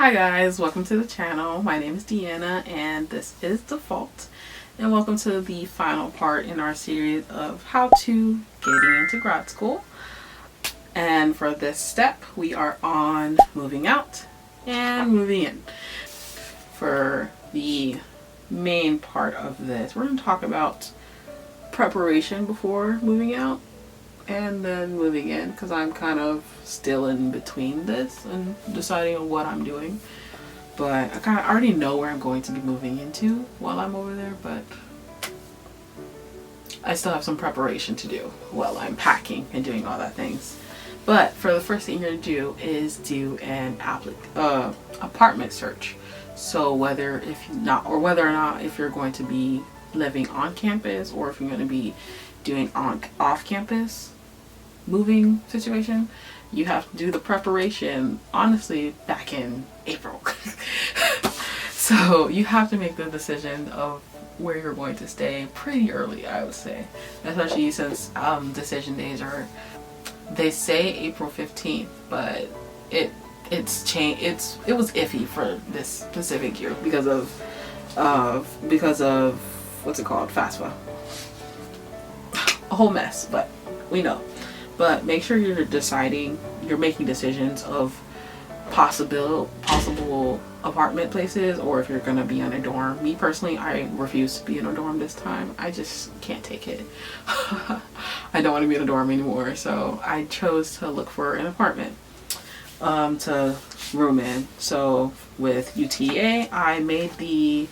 Hi guys, welcome to the channel. My name is Deanna and this is Deaphoalt. And welcome to the final part in our series of how to getting into grad school. And for this step, we are on moving out and moving in. For the main part of this, we're going to talk about preparation before moving out and then moving in, because I'm kind of still in between this and deciding on what I'm doing. But I kind of already know where I'm going to be moving into while I'm over there, but I still have some preparation to do while I'm packing and doing all that things. But for the first thing you're going to do is do an apartment search. So whether or not if you're going to be living on campus or if you're going to be doing off campus moving situation, you have to do the preparation honestly back in April. So you have to make the decision of where you're going to stay pretty early, I would say, especially since decision days are, they say April 15th, but it's changed. It was iffy for this specific year because of what's it called, FAFSA, a whole mess, but we know. But make sure you're making decisions of possible apartment places, or if you're gonna be in a dorm. Me personally, I refuse to be in a dorm this time. I just can't take it. I don't want to be in a dorm anymore, so I chose to look for an apartment to room in. So with UTA, I made the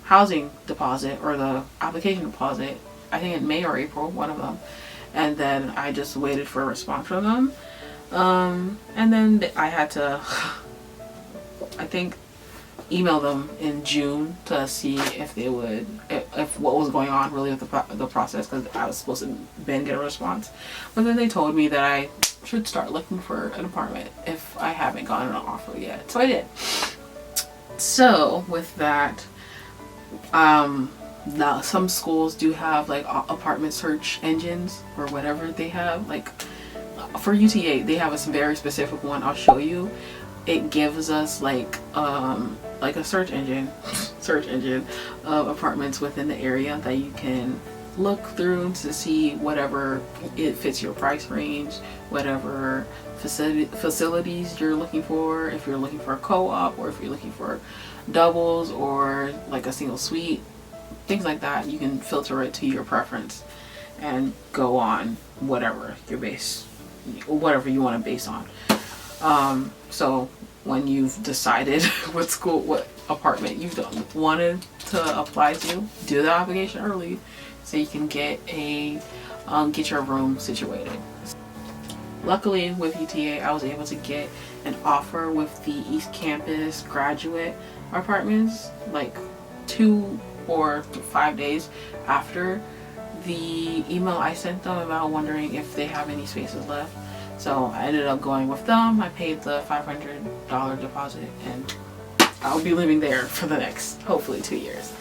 housing deposit, or the application deposit, I think in May or April, one of them. And then I just waited for a response from them. And then I had to, I think, email them in June to see if they would, if what was going on really with the process, because I was supposed to then get a response. But then they told me that I should start looking for an apartment if I haven't gotten an offer yet. So I did. So with that, now some schools do have like apartment search engines or whatever they have. Like for UTA, they have a very specific one. I'll show you. It gives us like a search engine of apartments within the area that you can look through to see whatever it fits your price range, whatever facilities you're looking for, if you're looking for a co-op or if you're looking for doubles or like a single suite, things like that. You can filter it to your preference and go on whatever you want to base on. So when you've decided what apartment you wanted to apply to, do the application early so you can get your room situated. Luckily with UTA, I was able to get an offer with the East Campus graduate apartments like 2 or 5 days after the email I sent them about wondering if they have any spaces left. So I ended up going with them. I paid the $500 deposit and I'll be living there for the next hopefully 2 years.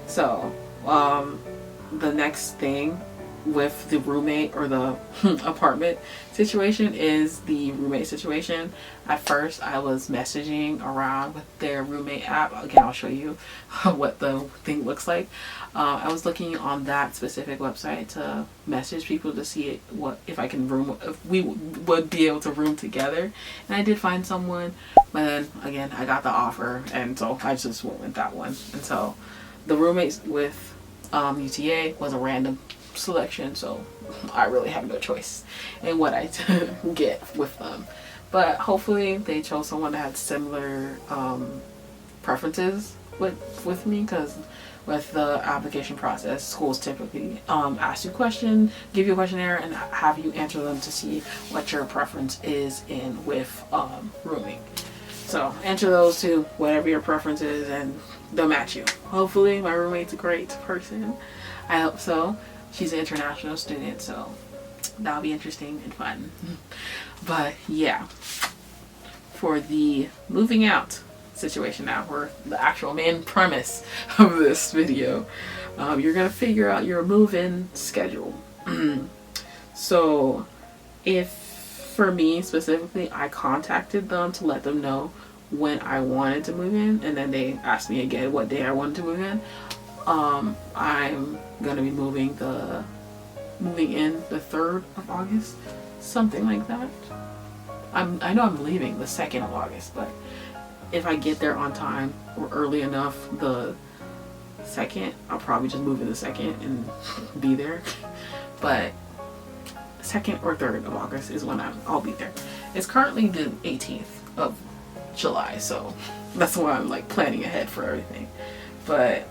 So the next thing with the roommate or the apartment situation is the roommate situation. At first I was messaging around with their roommate app. Again, I'll show you what the thing looks like. I was looking on that specific website to message people to see if we would be able to room together, and I did find someone, but then again I got the offer, and so I just went with that one. And so the roommates with UTA was a random selection, so I really have no choice in what I get with them. But hopefully they chose someone that had similar preferences with me, because with the application process, schools typically ask you a question, give you a questionnaire, and have you answer them to see what your preference is in with rooming. So answer those to whatever your preference is and they'll match you. Hopefully my roommate's a great person. I hope so. She's an international student, so that'll be interesting and fun. But yeah, for the moving out situation now, or the actual main premise of this video, you're gonna figure out your move-in schedule. So if for me specifically, I contacted them to let them know when I wanted to move in, and then they asked me again what day I wanted to move in. I'm gonna be moving in the 3rd of August, something like that. I know I'm leaving the 2nd of August, but if I get there on time or early enough, the 2nd, I'll probably just move in the 2nd and be there. But 2nd or 3rd of August is when I'll be there. It's currently the 18th of July, so that's why I'm like planning ahead for everything. But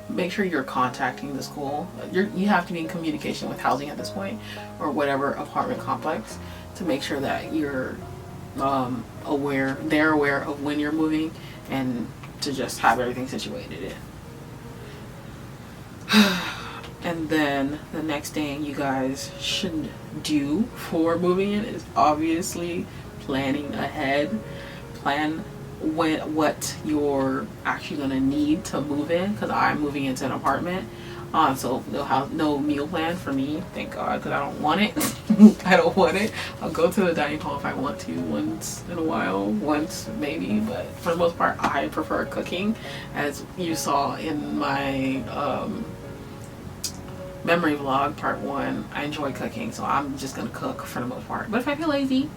make sure you're contacting the school. You have to be in communication with housing at this point, or whatever apartment complex, to make sure that you're they're aware of when you're moving, and to just have everything situated in. And then the next thing you guys should do for moving in is obviously planning ahead. Plan what you're actually gonna need to move in, because I'm moving into an apartment. So no meal plan for me, thank God, because I don't want it. I don't want it. I'll go to the dining hall if I want to once in a while, once maybe, but for the most part I prefer cooking. As you saw in my memory vlog part 1, I enjoy cooking, so I'm just gonna cook for the most part. But if I feel lazy,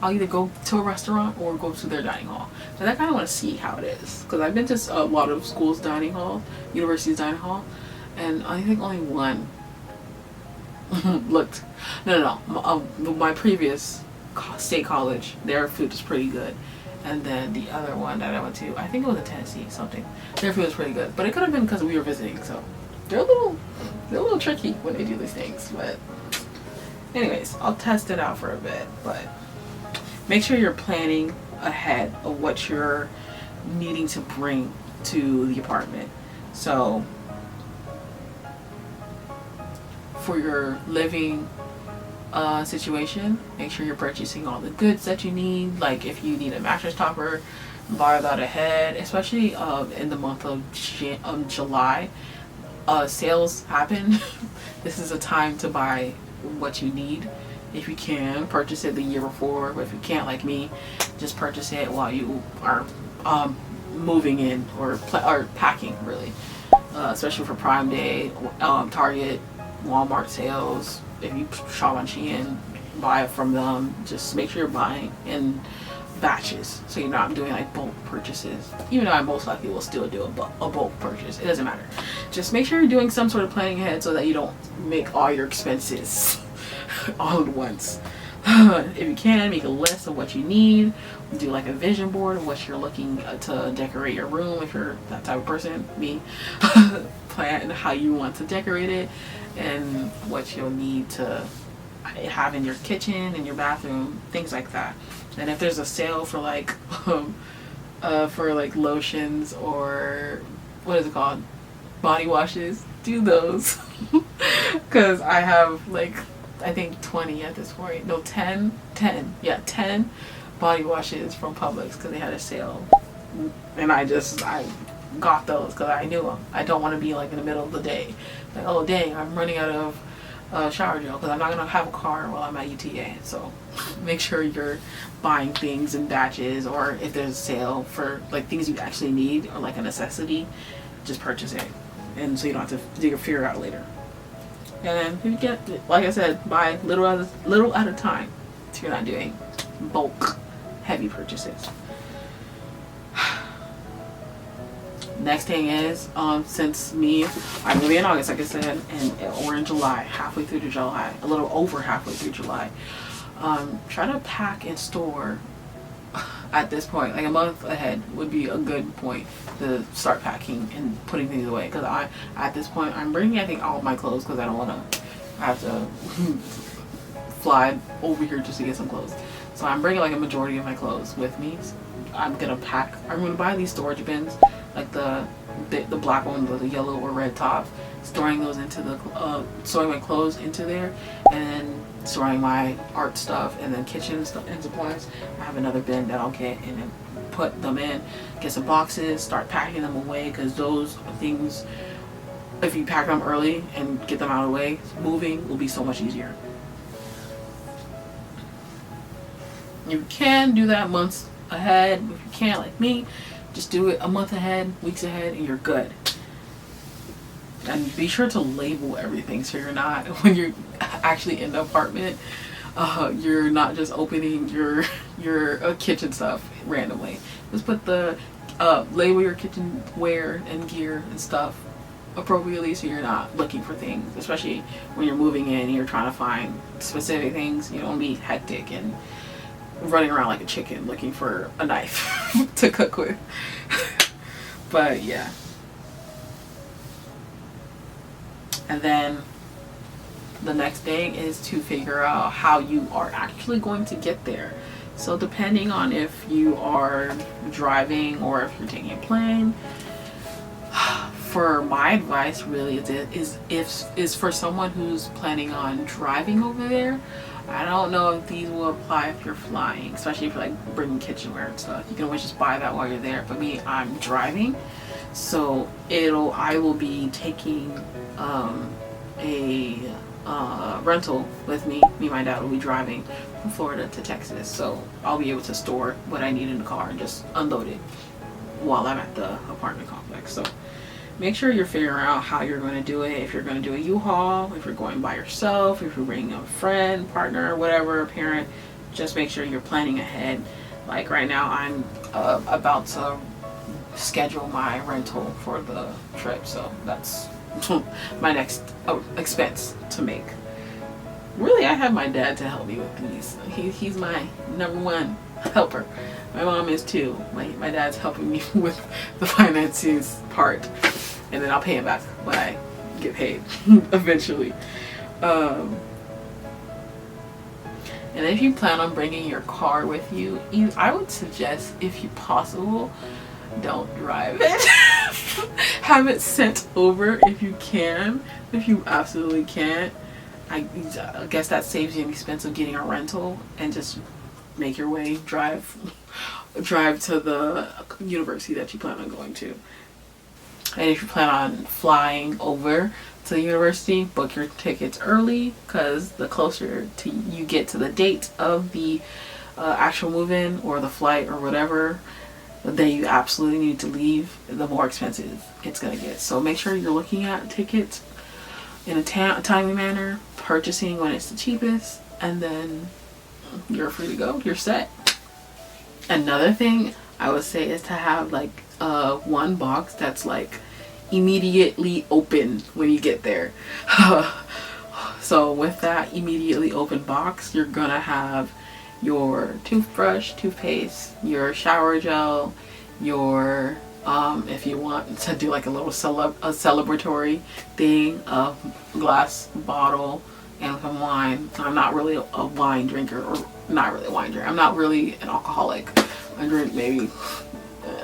I'll either go to a restaurant or go to their dining hall. So I kind of want to see how it is, because I've been to a lot of schools' dining hall, universities' dining hall, and I think only one looked. My previous state college, their food was pretty good, and then the other one that I went to, I think it was in Tennessee, something. Their food was pretty good, but it could have been because we were visiting. So they're a little tricky when they do these things. But anyways, I'll test it out for a bit, but make sure you're planning ahead of what you're needing to bring to the apartment. So for your living situation, make sure you're purchasing all the goods that you need. Like if you need a mattress topper, buy that ahead, especially in the month of July. Sales happen. This is a time to buy what you need. If you can, purchase it the year before, but if you can't, like me, just purchase it while you are moving in or packing, really. Especially for Prime Day, Target, Walmart sales. If you shop on Shein, buy it from them. Just make sure you're buying in batches, so you're not doing like bulk purchases. Even though I most likely will still do a bulk purchase, it doesn't matter. Just make sure you're doing some sort of planning ahead so that you don't make all your expenses all at once. If you can, make a list of what you need. Do like a vision board of what you're looking to decorate your room, if you're that type of person. Me. Plan how you want to decorate it and what you'll need to have in your kitchen and your bathroom, things like that. And if there's a sale for like lotions or what is it called, body washes, do those. Because I have like, I think 20 at this point. No, 10 body washes from Publix because they had a sale. And I got those because I knew them. I don't want to be like in the middle of the day, like, oh dang, I'm running out of shower gel, because I'm not going to have a car while I'm at UTA. So make sure you're buying things in batches, or if there's a sale for like things you actually need or like a necessity, just purchase it. And so you don't have to figure out later. And then if you get, like I said, buy little at a time, so you're not doing bulk heavy purchases. Next thing is, since I'm gonna be in August, like I said, and we're in July, halfway through to July, a little over halfway through July. Try to pack and store at this point, like a month ahead would be a good point to start packing and putting things away. Because at this point, I'm bringing, I think, all of my clothes, because I don't want to have to fly over here just to get some clothes. So I'm bringing like a majority of my clothes with me. I'm gonna buy these storage bins, like the black one with the yellow or red top, storing those into storing my clothes into there, and then storing my art stuff, and then kitchen stuff and supplies. I have another bin that I'll get and then put them in, get some boxes, start packing them away, because those things, if you pack them early and get them out of the way, moving will be so much easier. You can do that months ahead. If you can't, like me, just do it a month ahead, weeks ahead, and you're good. And be sure to label everything so you're not, when you're actually in the apartment, you're not just opening your kitchen stuff randomly. Just put the label your kitchenware and gear and stuff appropriately so you're not looking for things, especially when you're moving in and you're trying to find specific things. You don't be hectic and running around like a chicken looking for a knife to cook with. But yeah. And then the next thing is to figure out how you are actually going to get there. So depending on if you are driving or if you're taking a plane, for my advice really is for someone who's planning on driving over there. I don't know if these will apply if you're flying, especially if you're like bringing kitchenware and stuff. You can always just buy that while you're there. But me, I'm driving, so I will be taking a rental with me. Me and my dad will be driving from Florida to Texas, so I'll be able to store what I need in the car and just unload it while I'm at the apartment complex. So make sure you're figuring out how you're going to do it. If you're going to do a U-Haul, if you're going by yourself, if you're bringing a friend, partner, whatever, a parent, just make sure you're planning ahead. Like right now, I'm about to schedule my rental for the trip, so that's my next expense to make. Really, I have my dad to help me with these. He's my #1 helper. My mom is too. My dad's helping me with the finances part, and then I'll pay him back when I get paid eventually. And if you plan on bringing your car with you, I would suggest, if you possible, don't drive it. Have it sent over if you can. If you absolutely can't, I guess that saves you the expense of getting a rental and just make your way, drive to the university that you plan on going to. And if you plan on flying over to the university, book your tickets early, because the closer to you get to the date of the actual move-in or the flight or whatever that you absolutely need to leave, the more expensive it's going to get. So make sure you're looking at tickets in a timely manner, purchasing when it's the cheapest, and then you're free to go. You're set. Another thing I would say is to have like one box that's like immediately open when you get there. So with that immediately open box, you're gonna have your toothbrush, toothpaste, your shower gel, your if you want to do like a little celebratory thing, a glass bottle and some wine. I'm not really a wine drinker, or not really a wine drinker. I'm not really an alcoholic. I drink maybe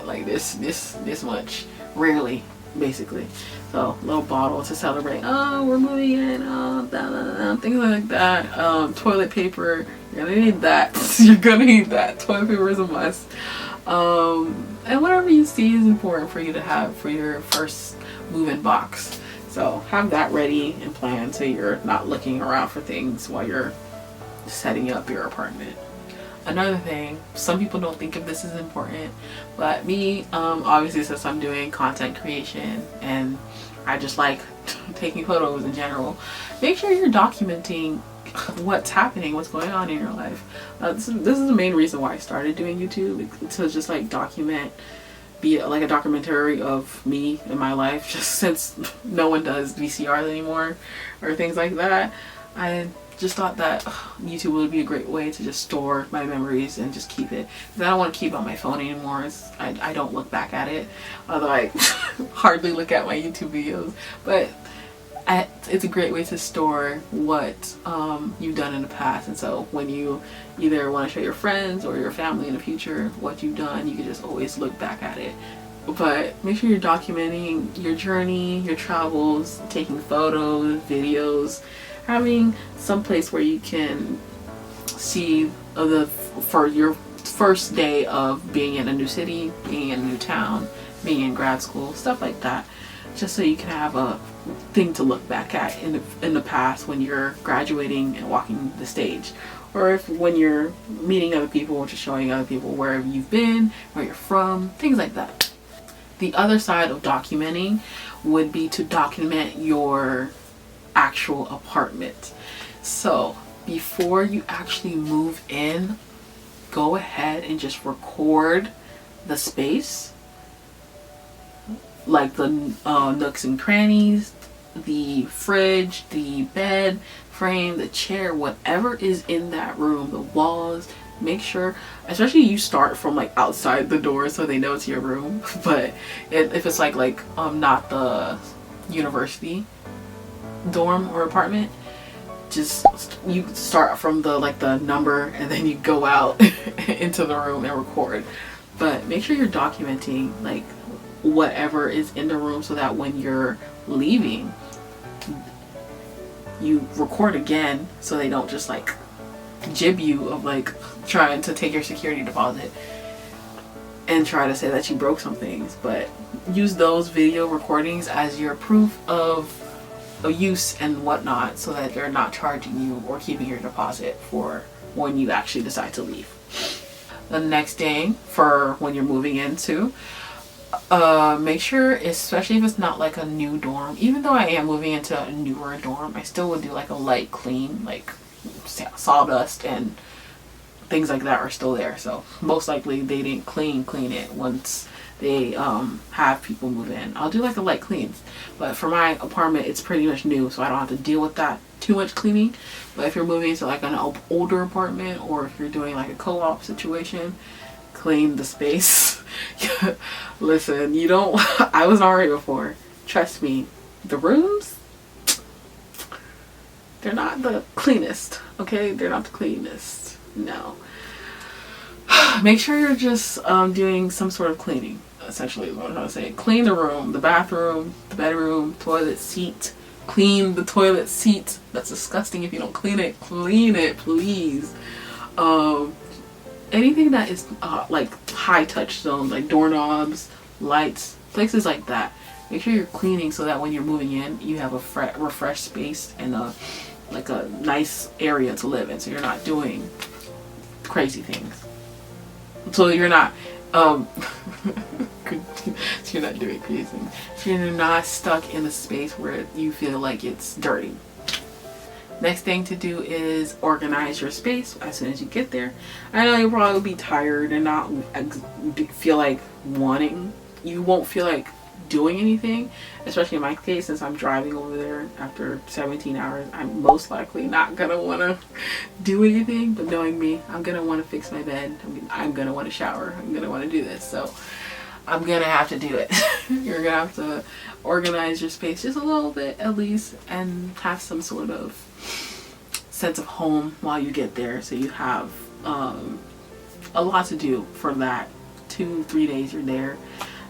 like this much, rarely, basically. So little bottle to celebrate. Oh, we're moving in. Oh, things like that. Toilet paper. You're gonna need that. You're gonna need that. Toilet paper is a must. And whatever you see is important for you to have for your first move-in box. So have that ready and planned so you're not looking around for things while you're setting up your apartment. Another thing, some people don't think of this as important, but me, obviously, since I'm doing content creation and I just like taking photos in general, make sure you're documenting what's happening, what's going on in your life. This is the main reason why I started doing YouTube, to just like document, be like a documentary of me and my life, just since no one does VCRs anymore or things like that. I just thought that YouTube would be a great way to just store my memories and just keep it, because I don't want to keep it on my phone anymore. I don't look back at it, although I hardly look at my YouTube videos, but it's a great way to store what you've done in the past. And so when you either want to show your friends or your family in the future what you've done, you can just always look back at it. But make sure you're documenting your journey, your travels, taking photos, videos, having some place where you can see for your first day of being in a new city, being in a new town, being in grad school, stuff like that, just so you can have a thing to look back at in the past when you're graduating and walking the stage, or if when you're meeting other people, just showing other people where you've been, where you're from, things like that. The other side of documenting would be to document your actual apartment. So before you actually move in, go ahead and just record the space, like the nooks and crannies, the fridge, the bed frame, the chair, whatever is in that room, the walls. Make sure, especially you start from like outside the door so they know it's your room. But if it's like not the university dorm or apartment, just you start from the number and then you go out into the room and record. But make sure you're documenting like whatever is in the room so that when you're leaving, you record again so they don't just like jib you of like trying to take your security deposit and try to say that you broke some things. But use those video recordings as your proof of use and whatnot, so that they're not charging you or keeping your deposit for when you actually decide to leave. The next thing for when you're moving into, make sure, especially if it's not like a new dorm, even though I am moving into a newer dorm, I still would do like a light clean, like sawdust and things like that are still there. So most likely they didn't clean it once they have people move in. I'll do like a light clean, but for my apartment it's pretty much new, so I don't have to deal with that too much cleaning. But if you're moving into like an older apartment, or if you're doing like a co-op situation, clean the space. Listen, you don't I was already before, trust me, the rooms, they're not the cleanest, okay? They're not the cleanest, no. Make sure you're just doing some sort of cleaning, essentially is what I'm trying to say. Clean the room, the bathroom, the bedroom, toilet seat. Clean the toilet seat. That's disgusting if you don't clean it. Clean it, please. Anything that is like high touch zones, like doorknobs, lights, places like that. Make sure you're cleaning so that when you're moving in, you have a refreshed space and a nice area to live in, so you're not doing crazy things. So you're not so you're not doing crazy things. So you're not stuck in a space where you feel like it's dirty. Next thing to do is organize your space as soon as you get there. I know you'll probably be tired and not feel like you won't feel like doing anything, especially in my case, since I'm driving over there after 17 hours. I'm most likely not gonna want to do anything, but knowing me, I'm gonna want to fix my bed. I'm gonna want to shower. I'm gonna want to do this, so I'm gonna have to do it. You're gonna have to organize your space just a little bit at least, and have some sort of sense of home while you get there, so you have a lot to do for that 2-3 days you're there,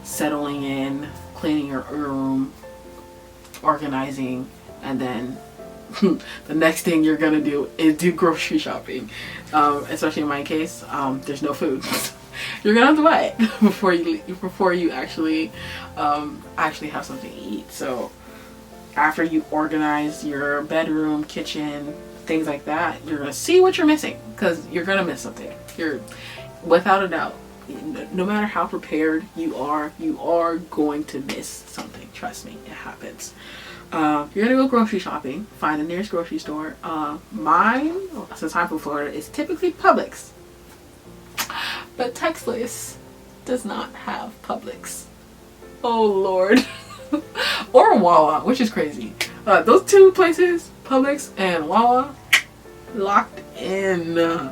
settling in, cleaning your room, organizing, and then the next thing you're gonna do is do grocery shopping. Especially in my case, there's no food. You're gonna have to buy it before you actually have something to eat. So after you organize your bedroom, kitchen, things like that, you're gonna see what you're missing, because you're gonna miss something. You're, without a doubt, no matter how prepared you are going to miss something. Trust me, it happens. You're gonna go grocery shopping, find the nearest grocery store. Mine, since I'm from Florida, is typically Publix, but Texas does not have Publix. Oh Lord. Or Wawa, which is crazy. Those two places, Publix and Wawa, locked in.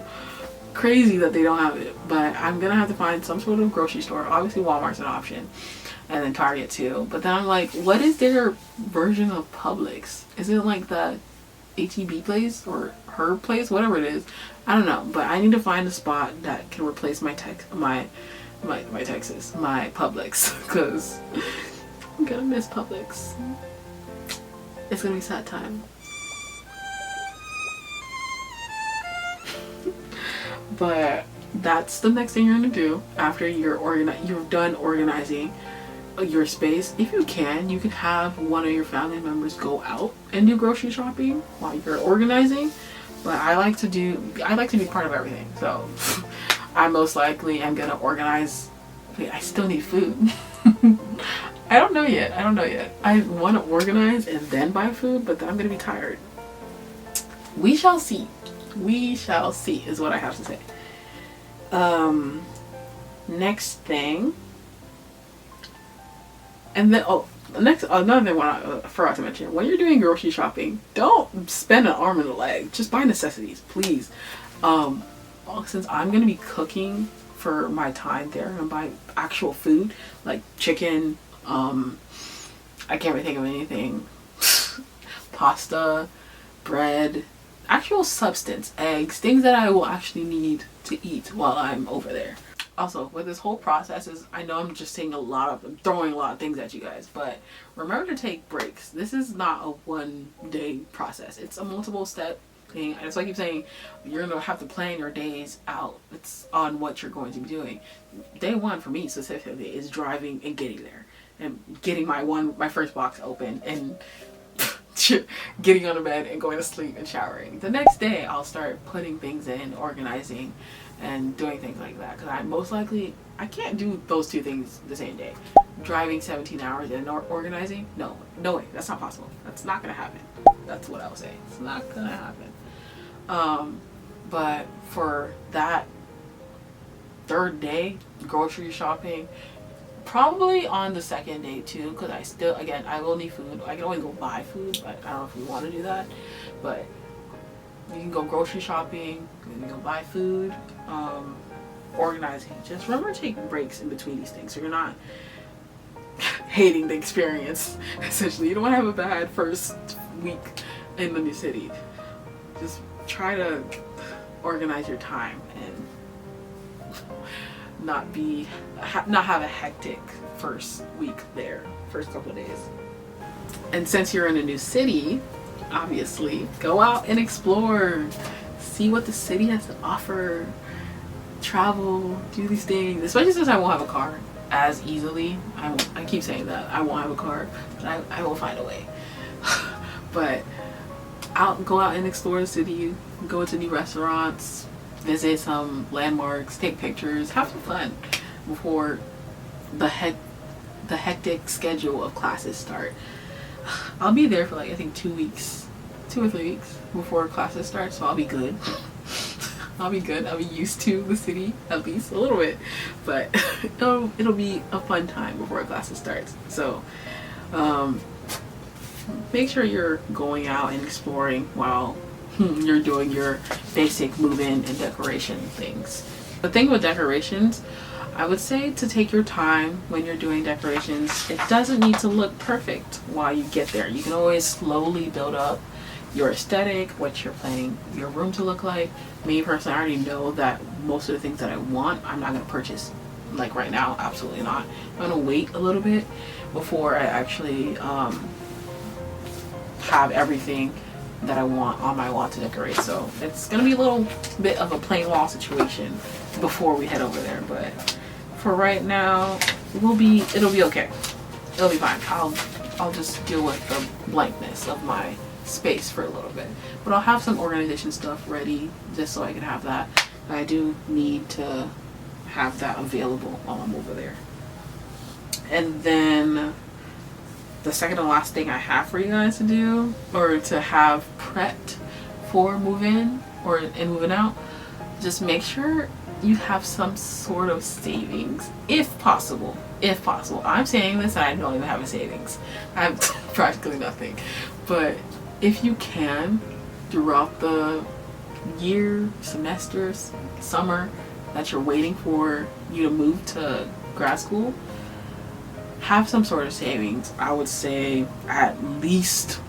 Crazy that they don't have it, but I'm gonna have to find some sort of grocery store. Obviously Walmart's an option, and then Target too. But then I'm like, what is their version of Publix? Is it like the HEB place or her place, whatever it is? I don't know, but I need to find a spot that can replace my Publix, because I'm gonna miss Publix. It's gonna be a sad time. But that's the next thing you're gonna do after you're done organizing your space. If you can have one of your family members go out and do grocery shopping while you're organizing. But I like to be part of everything. So I most likely am gonna organize. Wait, I still need food. I don't know yet. I want to organize and then buy food, but then I'm gonna be tired. We shall see. We shall see is what I have to say. Next thing, and then another thing I forgot to mention: when you're doing grocery shopping, don't spend an arm and a leg. Just buy necessities, please. Since I'm gonna be cooking for my time there, I'm gonna buy actual food like chicken. I can't really think of anything. Pasta, bread, actual substance, eggs, things that I will actually need to eat while I'm over there. Also, with this whole process I know I'm just saying I'm throwing a lot of things at you guys, but remember to take breaks. This is not a one-day process. It's a multiple step thing. That's why I keep saying you're gonna have to plan your days out. It's on what you're going to be doing. Day one for me specifically is driving and getting there and getting my first box open and getting on the bed and going to sleep and showering. The next day I'll start putting things in, organizing and doing things like that, because I can't do those two things the same day. Driving 17 hours and organizing, no way, that's not possible. That's not gonna happen. That's what I was saying. It's not gonna happen. But for that third day, grocery shopping, probably on the second day too, because I will need food. I can only go buy food, but I don't know if we want to do that. But you can go grocery shopping, you can go buy food, organizing. Just remember to take breaks in between these things so you're not hating the experience. Essentially, you don't want to have a bad first week in the new city. Just try to organize your time and not have a hectic first week there, first couple of days. And since you're in a new city, obviously go out and explore, see what the city has to offer, travel, do these things. Especially since I won't have a car as easily. I keep saying that I won't have a car, but I will find a way. But go out and explore the city, go to new restaurants, visit some landmarks, take pictures, have some fun before the hectic schedule of classes start. I'll be there for I think 2 or 3 weeks before classes start, so I'll be good. I'll be used to the city at least a little bit, but it'll be a fun time before classes starts. So make sure you're going out and exploring while you're doing your basic move-in and decoration things. The thing with decorations, I would say to take your time when you're doing decorations. It doesn't need to look perfect while you get there. You can always slowly build up your aesthetic, what you're planning your room to look like. Me personally, I already know that most of the things that I want, I'm not going to purchase right now. Absolutely not. I'm going to wait a little bit before I actually have everything that I want on my wall to decorate. So it's gonna be a little bit of a plain wall situation before we head over there, but for right now it'll be okay. It'll be fine. I'll just deal with the blankness of my space for a little bit, but I'll have some organization stuff ready just so I can have that. I do need to have that available while I'm over there. And then the second to last thing I have for you guys to do, or to have prepped for move-in and moving out, just make sure you have some sort of savings, if possible. I'm saying this and I don't even have a savings. I have practically nothing. But if you can, throughout the year, semesters, summer that you're waiting for you to move to grad school, have some sort of savings. I would say at least,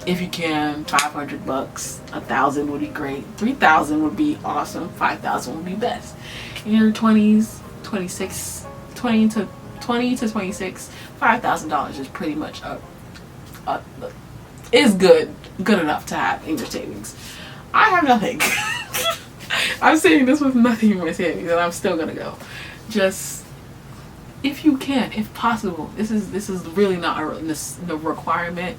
if you can, $500, $1,000 would be great, $3,000 would be awesome, $5,000 would be best. In your 20s, 20 to 26, $5,000 is pretty much is good enough to have in your savings. I have nothing. I'm saying this with nothing in my savings, and I'm still gonna go. Just, if you can, if possible. This is really not a requirement.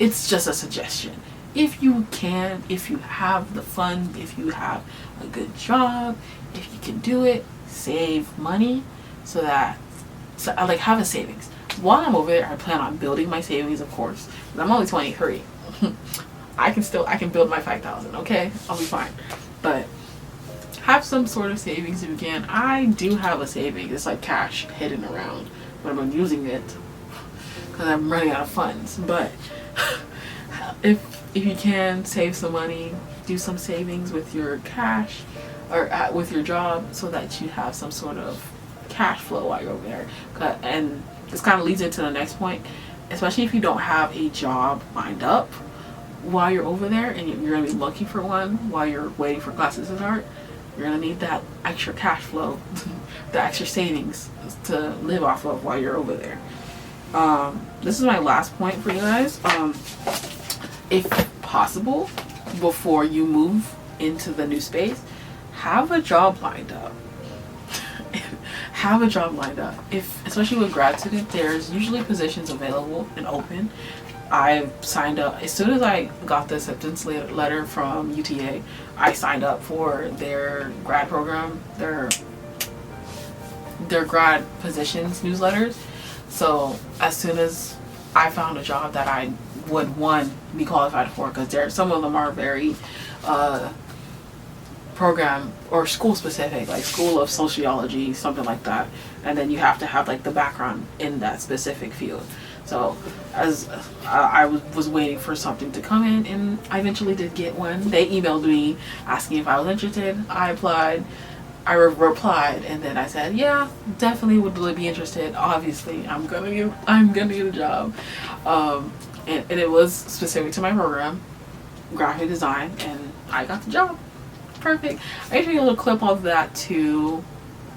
It's just a suggestion. if you can, if you have the funds, if you have a good job, if you can do it, save money so I like have a savings. While I'm over there, I plan on building my savings, of course. I'm only 23. I can build my 5,000. Okay, I'll be fine. But have some sort of savings if you can. I do have a savings. It's like cash hidden around, but I'm not using it because I'm running out of funds. But if you can save some money, do some savings with your cash or with your job so that you have some sort of cash flow while you're over there. And this kind of leads into the next point, especially if you don't have a job lined up while you're over there and you're going to be looking for one while you're waiting for classes to start. You're going to need that extra cash flow, the extra savings to live off of while you're over there. This is my last point for you guys. If possible, before you move into the new space, have a job lined up. Have a job lined up. Especially with grad student, there's usually positions available and open. I signed up as soon as I got the acceptance letter from UTA. I signed up for their grad program, their grad positions newsletters. So as soon as I found a job that I would be qualified for, because some of them are very program or school specific, like School of Sociology, something like that, and then you have to have like the background in that specific field. So as I was waiting for something to come in, and I eventually did get one. They emailed me asking if I was interested. I applied. I replied, and then I said, yeah, definitely would be interested. Obviously, I'm gonna get a job, and it was specific to my program, graphic design, and I got the job. Perfect. I should be able to clip all of that too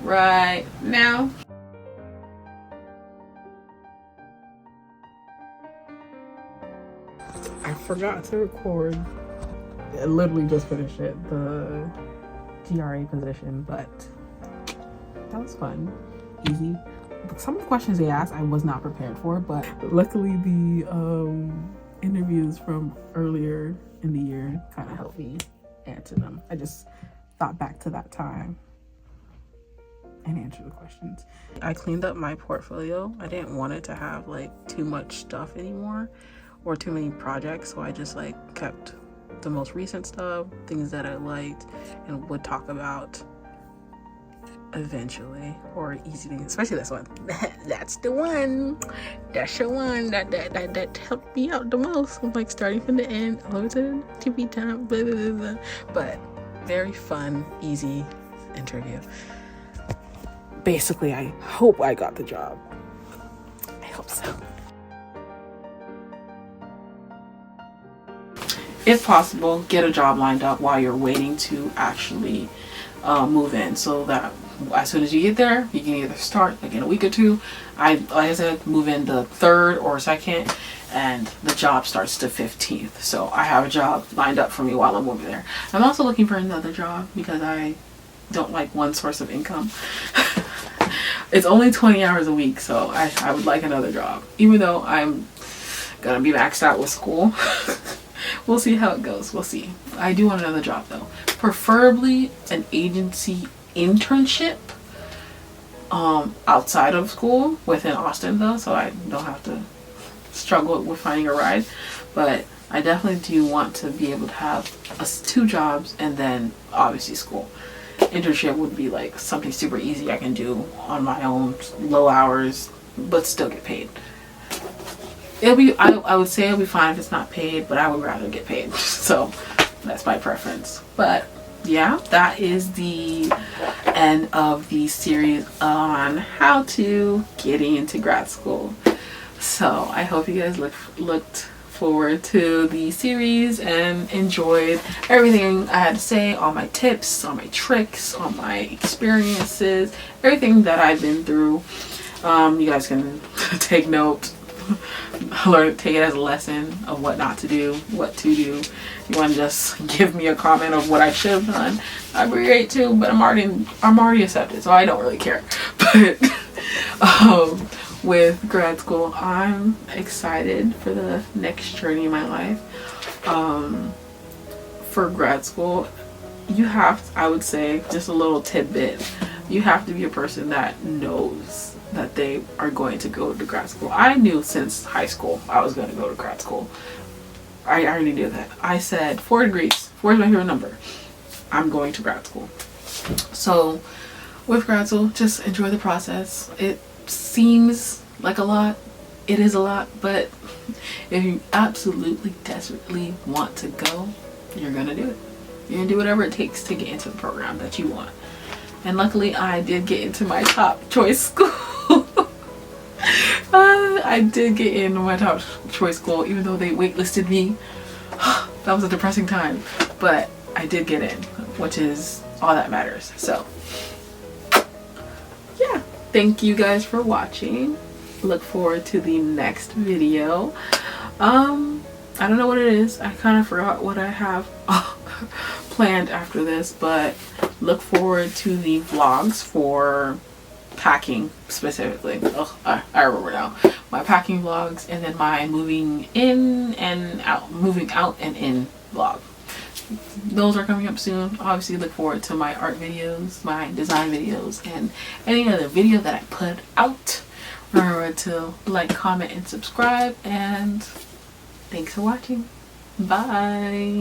right now. I forgot to record. I literally just finished it, the GRA position, but that was fun, easy. Some of the questions they asked I was not prepared for, but luckily the interviews from earlier in the year kind of helped me answer them. I just thought back to that time and answered the questions. I cleaned up my portfolio. I didn't want it to have like too much stuff anymore or too many projects, so I just like kept the most recent stuff, things that I liked and would talk about eventually, or easy things, especially this one. That's the one. That's the one that helped me out the most. Like starting from the end all the way to the TV time, blah, blah, blah, blah. But very fun, easy interview. Basically, I hope I got the job. I hope so. If possible, get a job lined up while you're waiting to actually move in, so that as soon as you get there, you can either start like in a week or two. Like I said, move in the 3rd or 2nd, and the job starts the 15th. So I have a job lined up for me while I'm over there. I'm also looking for another job because I don't like one source of income. It's only 20 hours a week, so I would like another job, even though I'm gonna be maxed out with school. We'll see how it goes. We'll see. I do want another job though, preferably an agency internship outside of school within Austin though, so I don't have to struggle with finding a ride. But I definitely do want to be able to have 2 jobs and then obviously school. Internship would be like something super easy I can do on my own, low hours, but still get paid. I would say it'll be fine if it's not paid, but I would rather get paid. So that's my preference. But yeah, that is the end of the series on how to getting into grad school. So I hope you guys looked forward to the series and enjoyed everything I had to say, all my tips, all my tricks, all my experiences, everything that I've been through. You guys can take note, take it as a lesson of what not to do, what to do. If you want to just give me a comment of what I should have done, I'd be great too, but I'm already accepted, so I don't really care. But with grad school. I'm excited for the next journey in my life. For grad school, you have, I would say, just a little tidbit, you have to be a person that knows that they are going to go to grad school. I knew since high school I was going to go to grad school. I already knew that. I said 4 degrees, 4 is my favorite number, I'm going to grad school. So with grad school, just enjoy the process. It seems like a lot, it is a lot, but if you absolutely desperately want to go, you're gonna do it. You're gonna do whatever it takes to get into the program that you want. And luckily I did get into my top choice school. I did get into my top choice school, even though they waitlisted me. That was a depressing time, but I did get in, which is all that matters. So yeah, thank you guys for watching. Look forward to the next video. I don't know what it is. I kind of forgot what I have planned after this, but look forward to the vlogs for packing specifically. Oh, I remember now. My packing vlogs, and then my moving in and out, moving out and in vlog. Those are coming up soon. Obviously look forward to my art videos, my design videos, and any other video that I put out. Remember to like, comment, and subscribe, and thanks for watching. Bye.